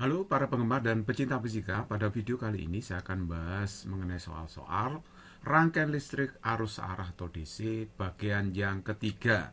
Halo para penggemar dan pecinta fisika, pada video kali ini saya akan bahas mengenai soal-soal rangkaian listrik arus arah atau DC bagian yang ketiga.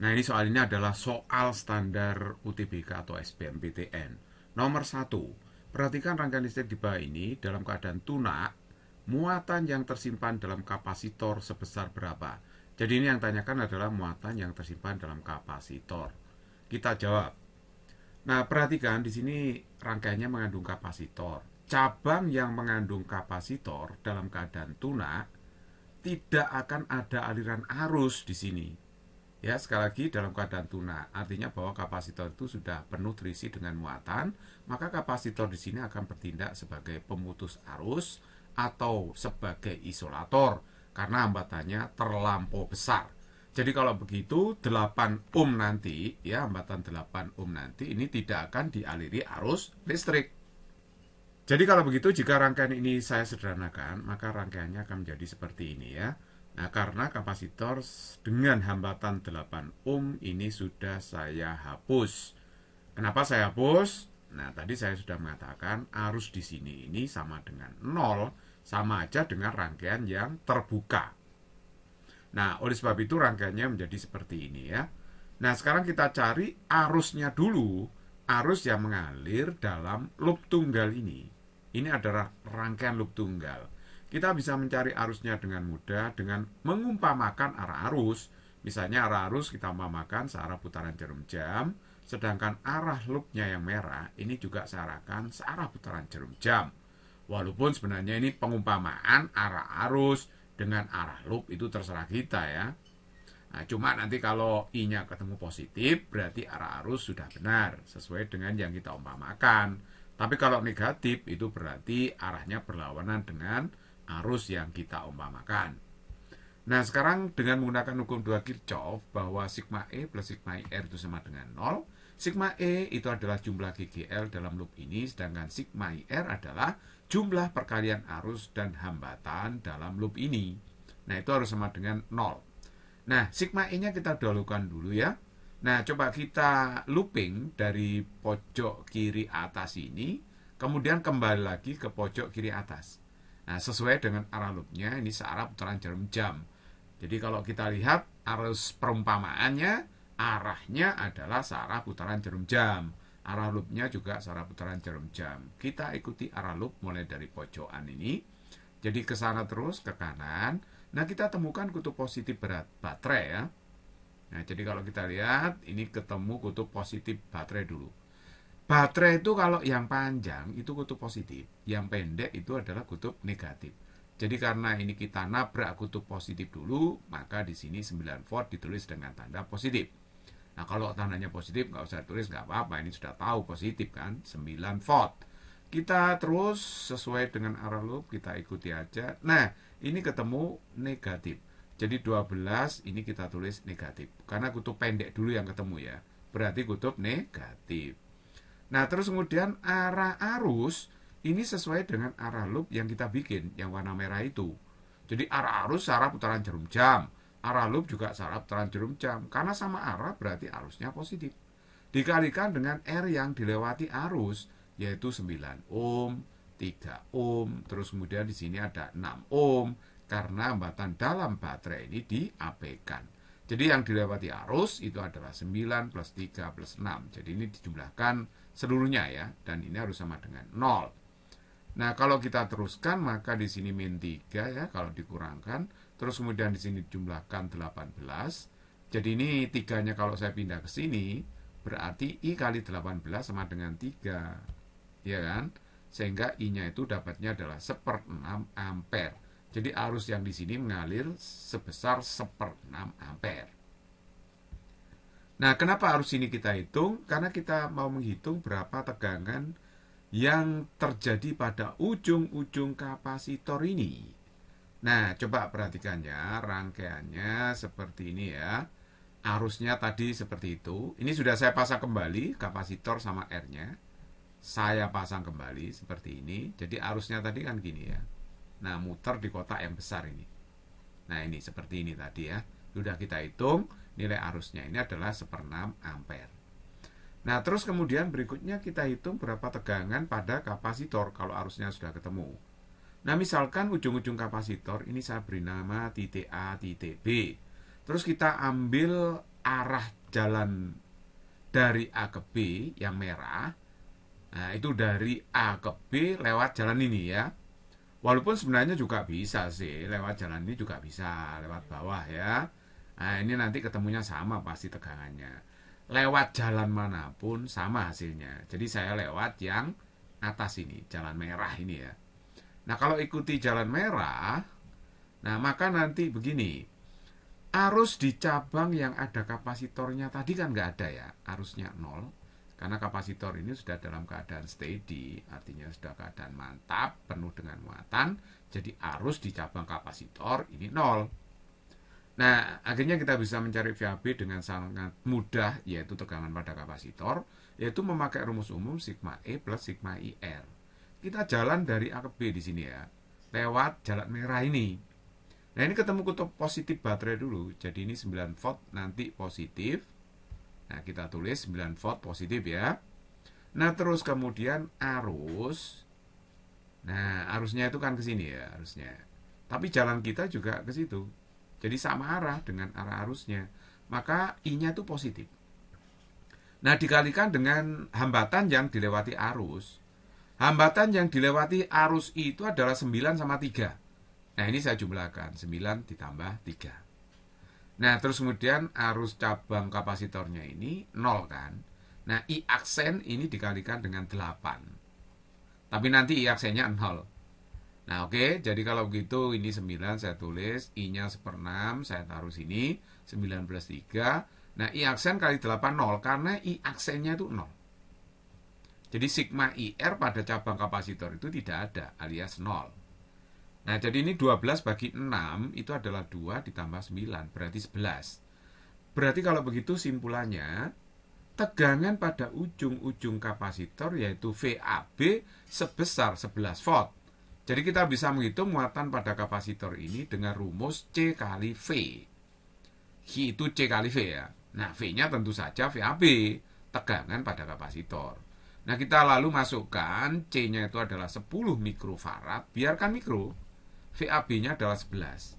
Nah, ini soal ini adalah soal standar UTBK atau SBMPTN. Nomor 1, perhatikan rangkaian listrik di bawah ini dalam keadaan tunak, muatan yang tersimpan dalam kapasitor sebesar berapa? Jadi ini yang tanyakan adalah muatan yang tersimpan dalam kapasitor. Kita jawab. Nah, perhatikan di sini rangkaiannya mengandung kapasitor. Cabang yang mengandung kapasitor dalam keadaan tunak tidak akan ada aliran arus di sini. Ya, sekali lagi dalam keadaan tunak, artinya bahwa kapasitor itu sudah penuh terisi dengan muatan, maka kapasitor di sini akan bertindak sebagai pemutus arus atau sebagai isolator karena hambatannya terlampau besar. Jadi kalau begitu 8 ohm nanti, ya hambatan 8 ohm nanti ini tidak akan dialiri arus listrik. Jadi kalau begitu jika rangkaian ini saya sederhanakan, maka rangkaiannya akan menjadi seperti ini ya. Nah, karena kapasitor dengan hambatan 8 ohm ini sudah saya hapus. Kenapa saya hapus? Nah, tadi saya sudah mengatakan arus di sini ini sama dengan 0, sama aja dengan rangkaian yang terbuka. Nah, oleh sebab itu rangkaiannya menjadi seperti ini ya. Nah, sekarang kita cari arusnya dulu. Arus yang mengalir dalam loop tunggal ini. Ini adalah rangkaian loop tunggal. Kita bisa mencari arusnya dengan mudah dengan mengumpamakan arah arus. Misalnya arah arus kita umpamakan searah putaran jarum jam, sedangkan arah loopnya yang merah ini juga saya arahkan searah putaran jarum jam. Walaupun sebenarnya ini pengumpamaan arah arus dengan arah loop itu terserah kita ya. Nah, cuma nanti kalau I-nya ketemu positif, berarti arah arus sudah benar, sesuai dengan yang kita umpamakan. Tapi kalau negatif, itu berarti arahnya berlawanan dengan arus yang kita umpamakan. Nah, sekarang dengan menggunakan hukum 2 Kirchhoff, bahwa sigma E plus sigma IR itu sama dengan 0. Sigma E itu adalah jumlah GGL dalam loop ini, sedangkan sigma IR adalah jumlah perkalian arus dan hambatan dalam loop ini. Nah, itu harus sama dengan 0. Nah, sigma E-nya kita dahulukan dulu ya. Nah, coba kita looping dari pojok kiri atas ini, kemudian kembali lagi ke pojok kiri atas. Nah, sesuai dengan arah loopnya, ini searah putaran jarum jam. Jadi kalau kita lihat arus perumpamaannya, arahnya adalah searah putaran jarum jam. Arah loopnya juga searah putaran jarum jam. Kita ikuti arah loop mulai dari pojokan ini. Jadi ke sana terus, ke kanan. Nah, kita temukan kutub positif berat baterai ya. Nah, jadi kalau kita lihat, ini ketemu kutub positif baterai dulu. Baterai itu kalau yang panjang itu kutub positif, yang pendek itu adalah kutub negatif. Jadi karena ini kita nabrak kutub positif dulu, maka di sini 9 volt ditulis dengan tanda positif. Nah, kalau tandanya positif nggak usah tulis, nggak apa-apa, ini sudah tahu positif kan, 9 volt. Kita terus sesuai dengan arah loop, kita ikuti aja. Nah, ini ketemu negatif. Jadi 12 ini kita tulis negatif. Karena kutub pendek dulu yang ketemu ya. Berarti kutub negatif. Nah, terus kemudian arah arus ini sesuai dengan arah loop yang kita bikin, yang warna merah itu. Jadi arah arus searah putaran jarum jam. Arah loop juga searah putaran jarum jam. Karena sama arah berarti arusnya positif. Dikalikan dengan R yang dilewati arus, yaitu 9 ohm, 3 ohm, terus kemudian di sini ada 6 ohm, karena hambatan dalam baterai ini diabaikan. Jadi yang dilewati arus itu adalah 9 plus 3 plus 6. Jadi ini dijumlahkan seluruhnya ya, dan ini harus sama dengan 0. Nah, kalau kita teruskan maka di sini min 3 ya kalau dikurangkan, terus kemudian di sini dijumlahkan 18. Jadi ini 3-nya kalau saya pindah ke sini berarti I kali 18 sama dengan 3. Ya kan? Sehingga I-nya itu dapatnya adalah 1/6 ampere. Jadi arus yang di sini mengalir sebesar 1/6 ampere. Nah, kenapa arus ini kita hitung? Karena kita mau menghitung berapa tegangan yang terjadi pada ujung-ujung kapasitor ini. Nah, coba perhatikan ya, rangkaiannya seperti ini ya. Arusnya tadi seperti itu. Ini sudah saya pasang kembali kapasitor sama R-nya. Saya pasang kembali seperti ini. Jadi arusnya tadi kan gini ya. Nah, muter di kotak yang besar ini. Nah, ini seperti ini tadi ya. Sudah kita hitung, nilai arusnya ini adalah 1/6 ampere. Nah, terus kemudian berikutnya kita hitung berapa tegangan pada kapasitor kalau arusnya sudah ketemu. Nah, misalkan ujung-ujung kapasitor ini saya beri nama titik A, titik B. Terus kita ambil arah jalan dari A ke B yang merah. Nah, itu dari A ke B lewat jalan ini ya. Walaupun sebenarnya juga bisa sih, lewat jalan ini juga bisa, lewat bawah ya. Nah, ini nanti ketemunya sama pasti tegangannya. Lewat jalan manapun sama hasilnya. Jadi saya lewat yang atas ini, jalan merah ini ya. Nah, kalau ikuti jalan merah, nah maka nanti begini, arus di cabang yang ada kapasitornya tadi kan nggak ada ya, arusnya nol. Karena kapasitor ini sudah dalam keadaan steady, artinya sudah keadaan mantap, penuh dengan muatan, jadi arus di cabang kapasitor ini nol. Nah, akhirnya kita bisa mencari VAB dengan sangat mudah, yaitu tegangan pada kapasitor, yaitu memakai rumus umum sigma E plus sigma IR. Kita jalan dari A ke B di sini ya, lewat jalan merah ini. Nah, ini ketemu kutub positif baterai dulu, jadi ini 9 volt nanti positif. Nah, kita tulis 9 volt positif ya. Nah, terus kemudian arus. Nah, arusnya itu kan ke sini ya, arusnya. Tapi jalan kita juga ke situ. Jadi sama arah dengan arah arusnya. Maka I-nya itu positif. Nah, dikalikan dengan hambatan yang dilewati arus. Hambatan yang dilewati arus I itu adalah 9 sama 3. Nah, ini saya jumlahkan. 9 ditambah 3. Nah, terus kemudian arus cabang kapasitornya ini 0 kan. Nah, I aksen ini dikalikan dengan 8. Tapi nanti I aksennya 0. Nah, oke. Jadi kalau begitu ini 9 saya tulis. I-nya 1/6 saya taruh sini. 9 plus 3. Nah, I aksen kali 8 0. Karena I aksennya itu 0. Jadi sigma IR pada cabang kapasitor itu tidak ada alias 0. Nah, jadi ini 12 bagi 6 itu adalah 2 ditambah 9, berarti 11. Berarti kalau begitu simpulannya, tegangan pada ujung-ujung kapasitor yaitu VAB sebesar 11 volt. Jadi kita bisa menghitung muatan pada kapasitor ini dengan rumus C kali V. V itu C kali V ya. Nah, V-nya tentu saja VAB, tegangan pada kapasitor. Nah, kita lalu masukkan C-nya itu adalah 10 mikrofarad, biarkan mikro. VAB-nya adalah 11.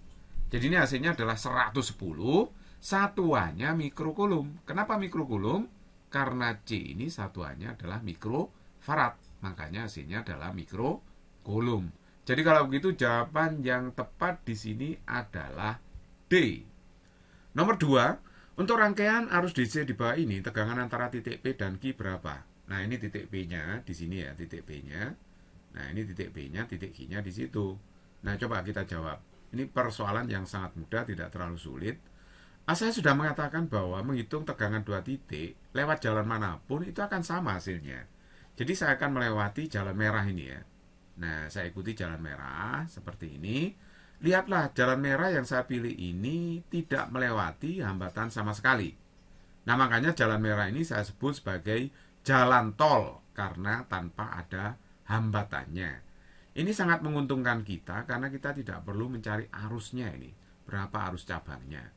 Jadi ini hasilnya adalah 110, satuannya mikrokulum. Kenapa mikrokulum? Karena C ini satuannya adalah mikrofarad. Makanya hasilnya adalah mikrokulum. Jadi kalau begitu jawaban yang tepat di sini adalah D. Nomor 2, untuk rangkaian arus DC di bawah ini tegangan antara titik P dan Q berapa? Nah, ini titik P-nya di sini ya, titik P-nya. Nah, ini titik P-nya, titik Q-nya di situ. Nah, coba kita jawab. Ini persoalan yang sangat mudah, tidak terlalu sulit. Saya sudah mengatakan bahwa menghitung tegangan dua titik lewat jalan manapun itu akan sama hasilnya. Jadi saya akan melewati jalan merah ini ya. Nah, saya ikuti jalan merah seperti ini. Lihatlah, jalan merah yang saya pilih ini tidak melewati hambatan sama sekali. Nah, makanya jalan merah ini saya sebut sebagai jalan tol karena tanpa ada hambatannya. Ini sangat menguntungkan kita karena kita tidak perlu mencari arusnya ini. Berapa arus cabangnya.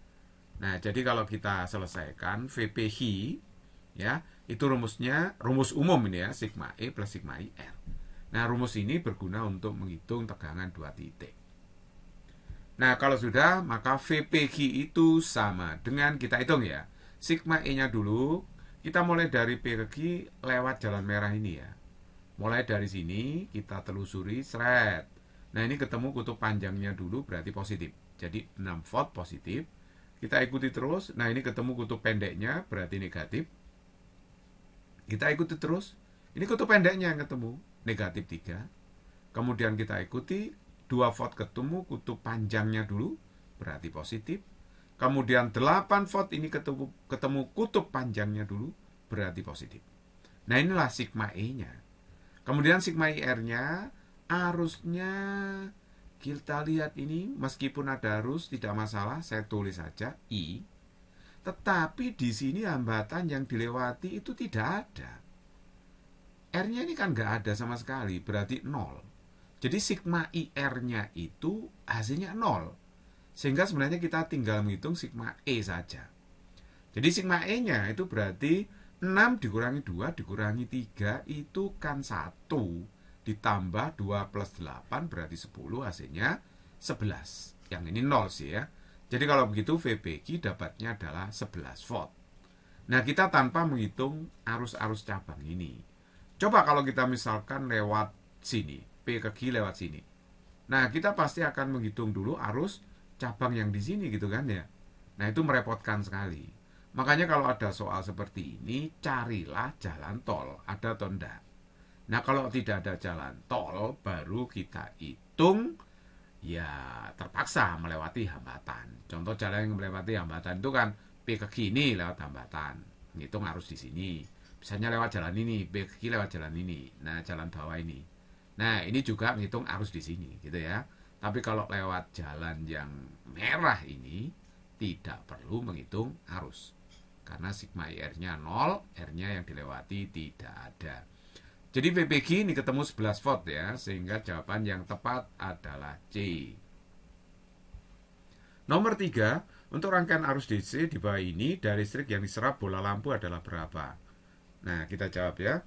Nah, jadi kalau kita selesaikan VPH ya, itu rumusnya rumus umum ini ya, sigma E plus sigma IR. Nah, rumus ini berguna untuk menghitung tegangan dua titik. Nah, kalau sudah, maka VPG itu sama dengan kita hitung ya. Sigma E-nya dulu, kita mulai dari P ke Q lewat jalan merah ini ya. Mulai dari sini, kita telusuri, seret. Nah, ini ketemu kutub panjangnya dulu, berarti positif. Jadi 6 volt positif. Kita ikuti terus, nah ini ketemu kutub pendeknya, berarti negatif. Kita ikuti terus, ini kutub pendeknya yang ketemu, negatif 3. Kemudian kita ikuti, 2 volt ketemu kutub panjangnya dulu, berarti positif. Kemudian 8 volt ini ketemu kutub panjangnya dulu, berarti positif. Nah, inilah sigma E-nya. Kemudian sigma IR-nya, arusnya kita lihat ini, meskipun ada arus tidak masalah, saya tulis saja I. Tetapi di sini hambatan yang dilewati itu tidak ada. R-nya ini kan nggak ada sama sekali, berarti 0. Jadi sigma IR-nya itu hasilnya 0. Sehingga sebenarnya kita tinggal menghitung sigma E saja. Jadi sigma E-nya itu berarti 6 dikurangi 2 dikurangi 3 itu kan 1. Ditambah 2 plus 8 berarti 10, hasilnya 11. Yang ini 0 sih ya. Jadi kalau begitu VPQ dapatnya adalah 11 volt. Nah, kita tanpa menghitung arus-arus cabang ini. Coba kalau kita misalkan lewat sini, P ke Q lewat sini. Nah, kita pasti akan menghitung dulu arus cabang yang di sini gitu kan ya. Nah, itu merepotkan sekali. Makanya kalau ada soal seperti ini, carilah jalan tol, ada atau enggak. Nah, kalau tidak ada jalan tol, baru kita hitung, ya terpaksa melewati hambatan. Contoh jalan yang melewati hambatan itu kan P ke Q ini lewat hambatan. Ngitung arus di sini. Misalnya lewat jalan ini, P ke Q lewat jalan ini. Nah, jalan bawah ini. Nah, ini juga ngitung arus di sini, gitu ya. Tapi kalau lewat jalan yang merah ini, tidak perlu menghitung arus. Karena sigma IR-nya 0, R-nya yang dilewati tidak ada. Jadi VPQ ini ketemu 11 volt ya, sehingga jawaban yang tepat adalah C. Nomor 3, untuk rangkaian arus DC di bawah ini, dari listrik yang diserap bola lampu adalah berapa? Nah, kita jawab ya.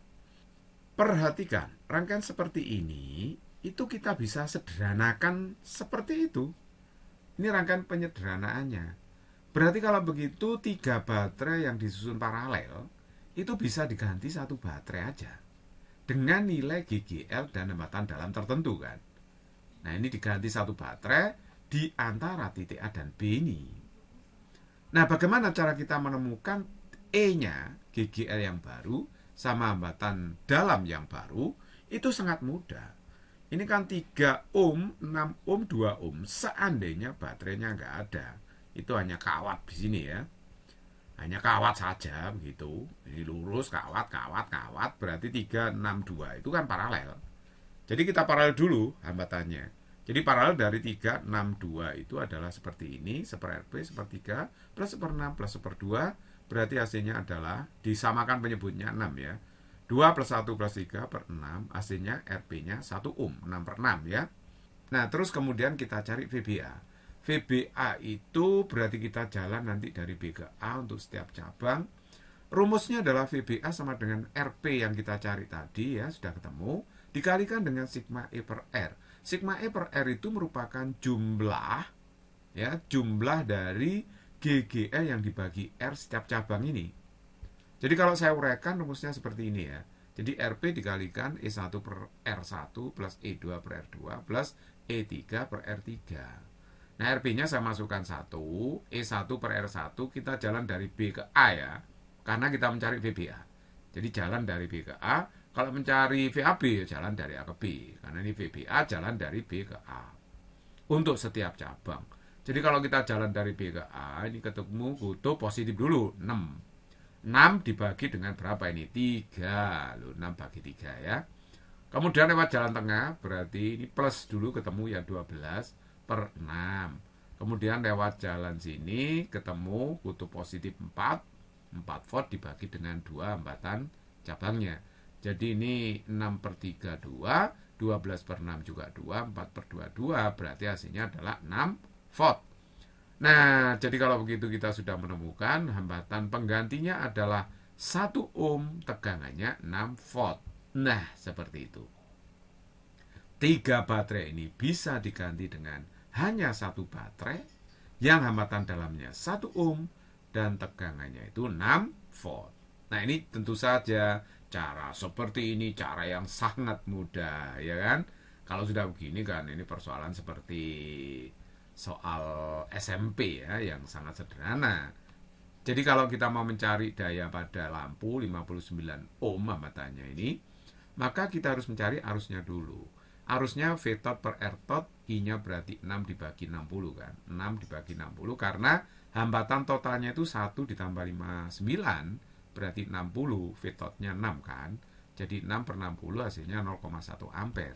Perhatikan, rangkaian seperti ini, itu kita bisa sederhanakan seperti itu. Ini rangkaian penyederhanaannya. Berarti kalau begitu 3 baterai yang disusun paralel itu bisa diganti 1 baterai aja dengan nilai GGL dan hambatan dalam tertentu kan. Nah, ini diganti 1 baterai di antara titik A dan B ini. Nah, bagaimana cara kita menemukan E-nya, GGL yang baru sama hambatan dalam yang baru? Itu sangat mudah. Ini kan 3 ohm, 6 ohm, 2 ohm. Seandainya baterainya nggak ada, itu hanya kawat di sini ya. Hanya kawat saja begitu. Ini lurus kawat, berarti 3, 6, 2 itu kan paralel. Jadi kita paralel dulu hambatannya. Jadi paralel dari 3, 6, 2 itu adalah seperti ini, 1/RP, 1/3, plus 1/6, plus 1/2, berarti hasilnya adalah, disamakan penyebutnya 6 ya. 2 plus 1 plus 3 per 6, hasilnya RP-nya 1 ohm, 6/6 ya. Nah, terus kemudian kita cari VBA. VBA itu berarti kita jalan nanti dari B ke A untuk setiap cabang. Rumusnya adalah VBA sama dengan RP yang kita cari tadi ya, sudah ketemu, dikalikan dengan sigma E per R. Sigma E per R itu merupakan jumlah ya, jumlah dari GGL yang dibagi R setiap cabang ini. Jadi kalau saya uraikan rumusnya seperti ini ya. Jadi RP dikalikan E1 per R1 plus E2 per R2 plus E3 per R3. Nah, RP-nya saya masukkan 1, E1 per R1, kita jalan dari B ke A ya, karena kita mencari VBA. Jadi jalan dari B ke A, kalau mencari VAB, jalan dari A ke B, karena ini VBA jalan dari B ke A. Untuk setiap cabang. Jadi kalau kita jalan dari B ke A, ini ketemu kutub positif dulu, 6. 6 dibagi dengan berapa ini? 3. Loh, 6 bagi 3 ya. Kemudian lewat jalan tengah, berarti ini plus dulu ketemu ya 12. Per 6. Kemudian lewat jalan sini ketemu kutub positif 4 volt dibagi dengan 2 hambatan cabangnya. Jadi ini 6/3 2, 12 per 6 juga 2, 4 per 2 2, berarti hasilnya adalah 6 volt. Nah, jadi kalau begitu kita sudah menemukan hambatan penggantinya adalah 1 ohm, tegangannya 6 volt. Nah, seperti itu. 3 baterai ini bisa diganti dengan hanya 1 baterai yang hambatan dalamnya 1 ohm dan tegangannya itu 6 volt. Nah, ini tentu saja cara seperti ini cara yang sangat mudah ya kan. Kalau sudah begini kan ini persoalan seperti soal SMP ya yang sangat sederhana. Jadi kalau kita mau mencari daya pada lampu 59 ohm hambatannya ini, maka kita harus mencari arusnya dulu. Arusnya V tot per R tot, I-nya berarti 6 dibagi 60 kan. 6 dibagi 60 karena hambatan totalnya itu 1 ditambah 59, berarti 60, V totnya 6 kan. Jadi 6 per 60 hasilnya 0,1 ampere.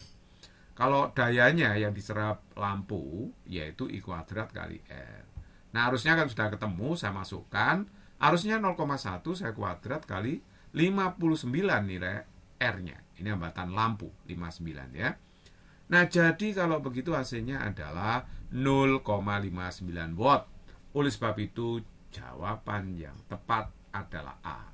Kalau dayanya yang diserap lampu, yaitu I kuadrat kali R. Nah, arusnya kan sudah ketemu, saya masukkan. Arusnya 0,1 saya kuadrat kali 59 nilai R-nya. Ini hambatan lampu, 59 ya. Nah, jadi kalau begitu hasilnya adalah 0,59 watt. Oleh sebab itu, jawaban yang tepat adalah A.